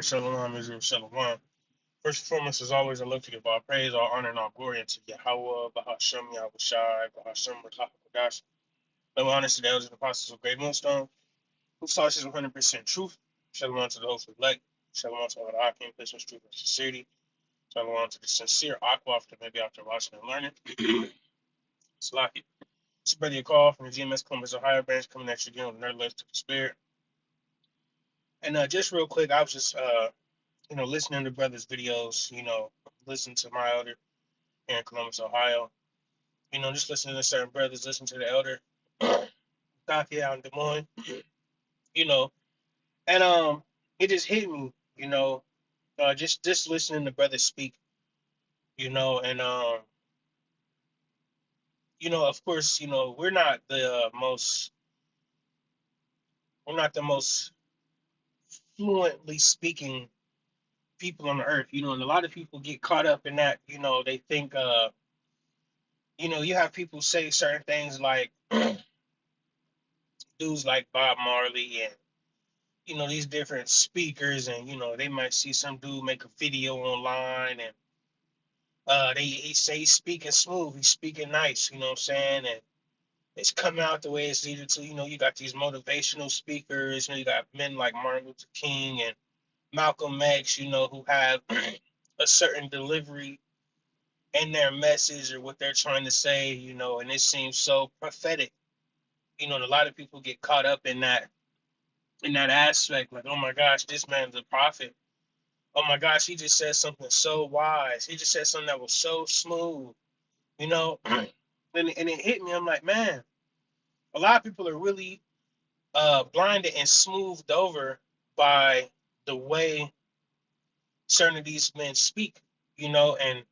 Shalom, Israel, Shalom. First and foremost, as always, I look to give all praise, all honor, and all glory unto Yahweh, Bahashem, Yahweh Shai, Bahashem, Rakah, no honor to the elders and apostles of Great Millstone, who taught us 100% truth. Shalom to the host of elect. Shalom to all the Akim, patience, truth, and sincerity. Shalom to the sincere Aqua, that may be out there watching and learning. Salaki. It's brother call from the GMS Columbus, Ohio branch, coming at you again with Nerd Left to the Spirit. And just real quick, I was just listening to brothers' videos, listen to my elder here in Columbus, Ohio. Just listening to certain brothers, listen to the elder Taki out in Des Moines, you know, and it just hit me, just listening to brothers speak, and of course, we're not the most fluently speaking people on the earth, and a lot of people get caught up in that, they think, you have people say certain things like dudes like Bob Marley and these different speakers, and they might see some dude make a video online, and he say he's speaking smooth, he's speaking nice, you know what I'm saying, and it's coming out the way it's needed to. You got these motivational speakers, you got men like Martin Luther King and Malcolm X, who have a certain delivery in their message or what they're trying to say, and it seems so prophetic, and a lot of people get caught up in that aspect, like, oh my gosh, this man's a prophet. Oh my gosh, he just said something so wise. He just said something that was so smooth, you know. And it hit me. I'm like, man, a lot of people are really blinded and smoothed over by the way certain of these men speak, and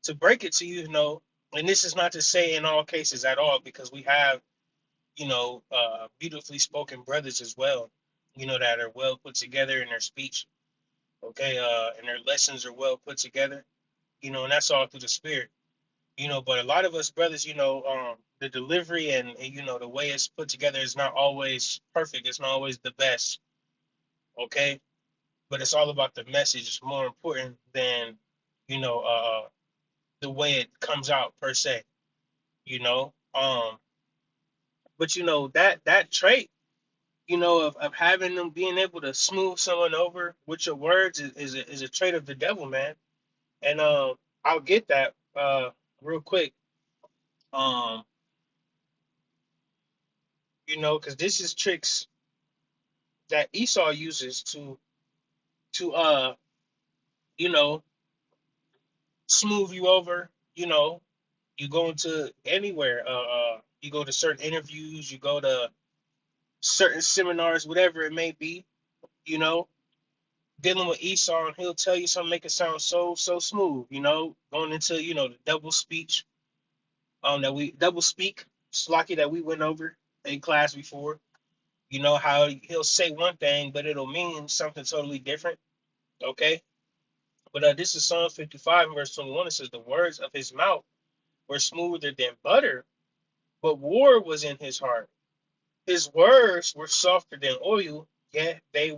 to break it to you, and this is not to say in all cases at all, because we have, beautifully spoken brothers as well, that are well put together in their speech, okay, and their lessons are well put together, and that's all through the spirit, but a lot of us brothers, the delivery and the way it's put together is not always perfect. It's not always the best, okay, but it's all about the message. It's more important than, you know, the way it comes out per se, but that trait, of having them being able to smooth someone over with your words is a trait of the devil, man. And I'll get that real quick. Um, because this is tricks that Esau uses to you know, smooth you over. You go into anywhere. You go to certain interviews. You go to certain seminars, whatever it may be. You know, dealing with Esau, and he'll tell you something, make it sound so smooth. Going into the double speech, that we double speak, slocky that we went over in class before. How he'll say one thing, but it'll mean something totally different. Okay. But this is Psalm 55, verse 21. It says, the words of his mouth were smoother than butter, but war was in his heart. His words were softer than oil, yet they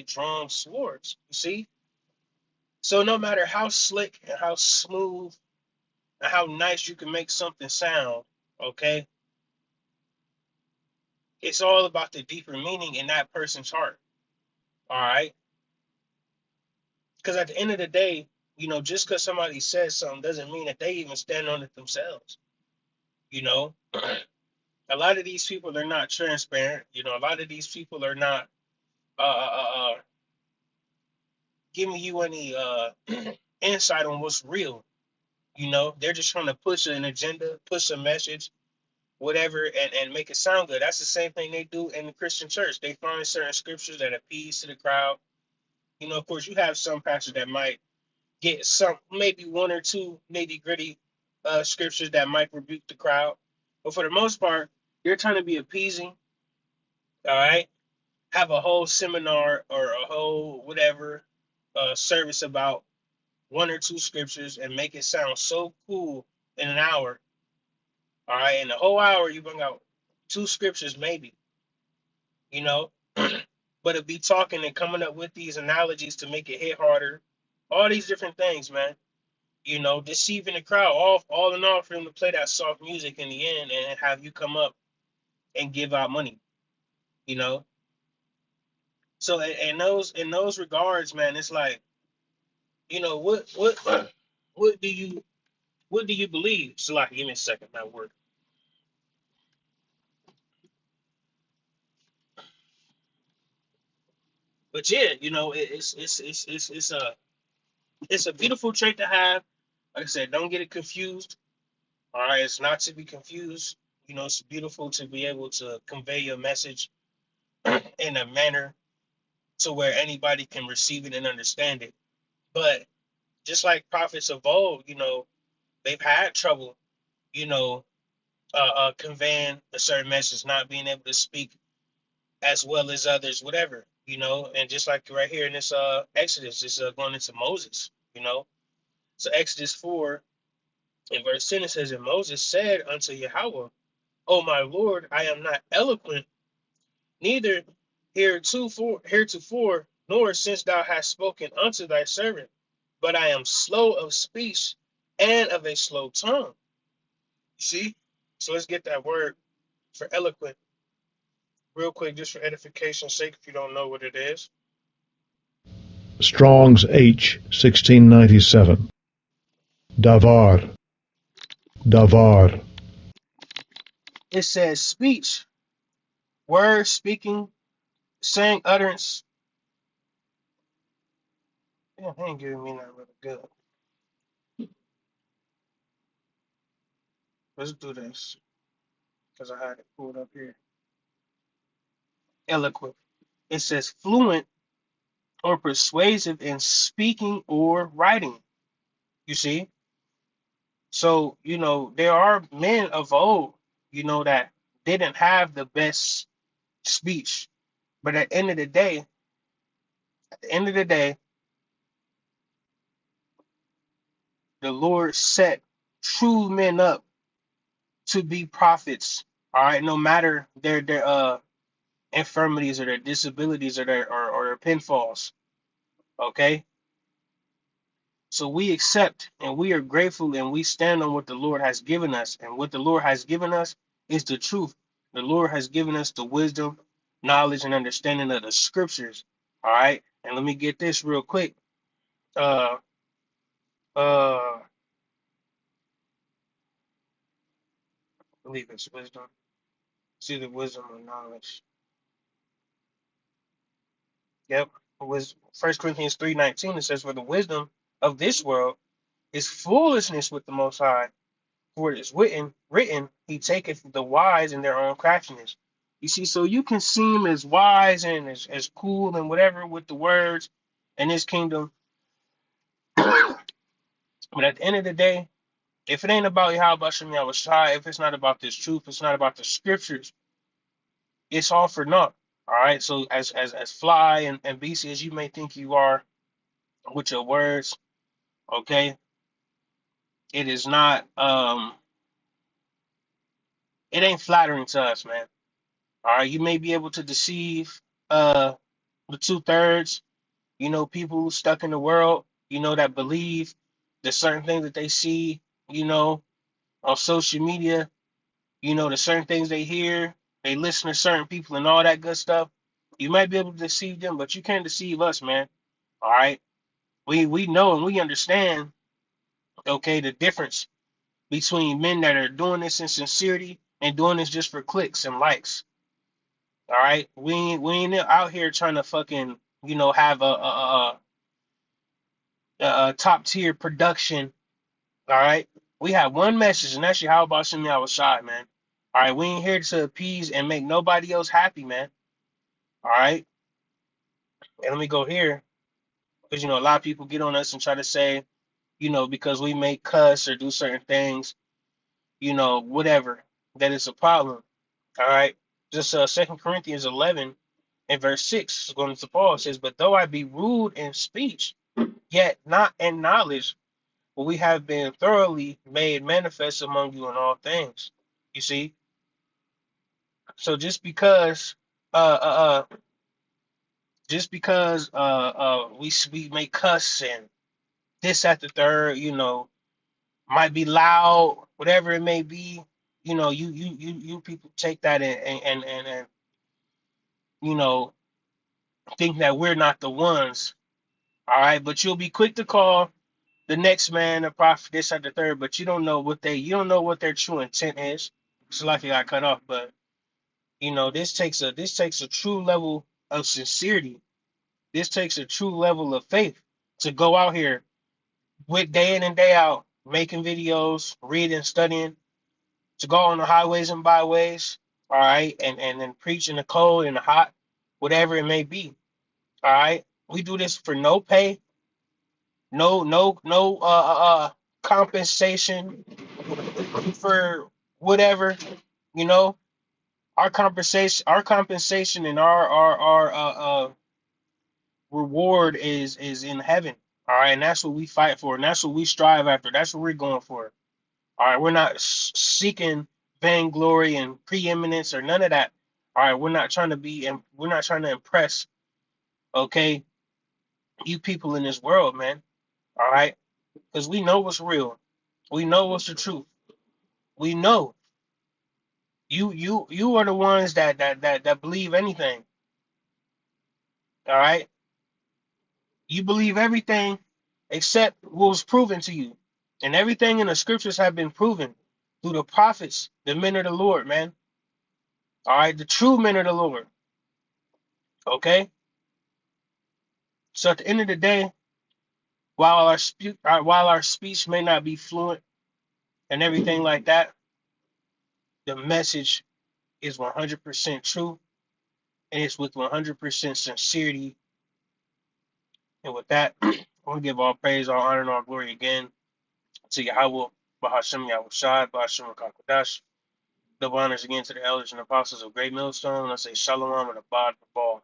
drawn swords. You see? So no matter how slick and how smooth and how nice you can make something sound, okay, it's all about the deeper meaning in that person's heart. All right. Because at the end of the day, just because somebody says something doesn't mean that they even stand on it themselves. You know, a lot of these people are not transparent. A lot of these people are not uh, uh, uh, uh, giving you any insight on what's real. They're just trying to push an agenda, push a message, whatever, and make it sound good. That's the same thing they do in the Christian church. They find certain scriptures that appease to the crowd. Of course, you have some pastors that might get some, maybe one or two nitty gritty scriptures that might rebuke the crowd. But for the most part, they're trying to be appeasing. All right. Have a whole seminar or a whole whatever service about one or two scriptures and make it sound so cool in an hour. All right. In the whole hour, you bring out two scriptures, maybe, you know. but it be talking and coming up with these analogies to make it hit harder. All these different things, man. Deceiving the crowd, all in all, for him to play that soft music in the end and have you come up and give out money. You know, so in those regards, man, it's like, what do you believe? So like, give me a second, that word. But yeah, it's a beautiful trait to have. Like I said, don't get it confused. All right, it's not to be confused. It's beautiful to be able to convey your message in a manner to where anybody can receive it and understand it. But just like prophets of old, they've had trouble, you know, conveying a certain message, not being able to speak as well as others, whatever, And just like right here in this Exodus, it's going into Moses, So Exodus 4 in verse 10, it says, and Moses said unto Yahweh, O my Lord, I am not eloquent, neither heretofore, nor since thou hast spoken unto thy servant, but I am slow of speech and of a slow tongue. See? So let's get that word for eloquent real quick, just for edification's sake, if you don't know what it is. Strong's H 1697. Davar. Davar. It says speech, word, speaking, saying, utterance. Yeah, they ain't giving me that really good. Let's do this because I had it pulled up here. Eloquent. It says fluent or persuasive in speaking or writing. You see? So, there are men of old, that didn't have the best speech. But at the end of the day, the Lord set true men up to be prophets. All right, no matter their infirmities or their disabilities or their pinfalls. Okay. So we accept and we are grateful and we stand on what the Lord has given us. And what the Lord has given us is the truth. The Lord has given us the wisdom, knowledge, and understanding of the scriptures. All right. And let me get this real quick. Uh I believe it's wisdom. It's either wisdom or knowledge. Yep. It was 1 Corinthians 3:19. It says, for the wisdom of this world is foolishness with the most high. For it is written, he taketh the wise in their own craftiness. You see, so you can seem as wise and as cool and whatever with the words in his kingdom. But at the end of the day, if it ain't about Yahweh Shem Yahweh Shai, if it's not about this truth, it's not about the scriptures, it's all for naught. All right. So as fly and beastly as you may think you are with your words, okay, it is not it ain't flattering to us, man. All right, you may be able to deceive the two-thirds, people stuck in the world, that believe the certain things that they see, on social media, the certain things they hear, they listen to certain people and all that good stuff. You might be able to deceive them, but you can't deceive us, man. All right. We know and we understand, okay, the difference between men that are doing this in sincerity and doing this just for clicks and likes. All right. We ain't out here trying to fucking, have a top tier production. All right. We have one message, and that's how about Shimmy Shot, man. All right. We ain't here to appease and make nobody else happy, man. All right. And let me go here because, a lot of people get on us and try to say, because we may cuss or do certain things, whatever, that it's a problem. All right. Just 2 Corinthians 11 and verse 6 going to Paul says, but though I be rude in speech, yet not in knowledge, but we have been thoroughly made manifest among you in all things. You see? So just because uh uh Just because we may cuss and this at the third, might be loud, whatever it may be, you people take that and you know think that we're not the ones, all right? But you'll be quick to call the next man a prophet, this at the third, but you don't know what their true intent is. It's like you got cut off, but this takes a true level of sincerity. This takes a true level of faith to go out here with day in and day out, making videos, reading, studying, to go on the highways and byways, all right, and then preach in the cold and the hot, whatever it may be, all right. We do this for no pay, no compensation for whatever, you know. Our compensation and our reward is in heaven, all right, and that's what we fight for, and that's what we strive after. That's what we're going for. All right, we're not seeking vainglory and preeminence or none of that. All right, we're not trying to impress, okay, you people in this world, man. All right, because we know what's real, we know what's the truth. We know you are the ones that believe anything. All right, you believe everything except what was proven to you, and everything in the scriptures have been proven through the prophets, the men of the Lord, man. All right, the true men of the Lord. Okay. So at the end of the day, while our speech may not be fluent and everything like that, the message is 100% true, and it's with 100% sincerity. And with that, I want to give all praise, all honor, and all glory again to Yahweh, Bahashem Yahweh Shai, Bahashem Kakadash. Double honors again to the elders and apostles of Great Millstone. And I say Shalom and Abad Babal.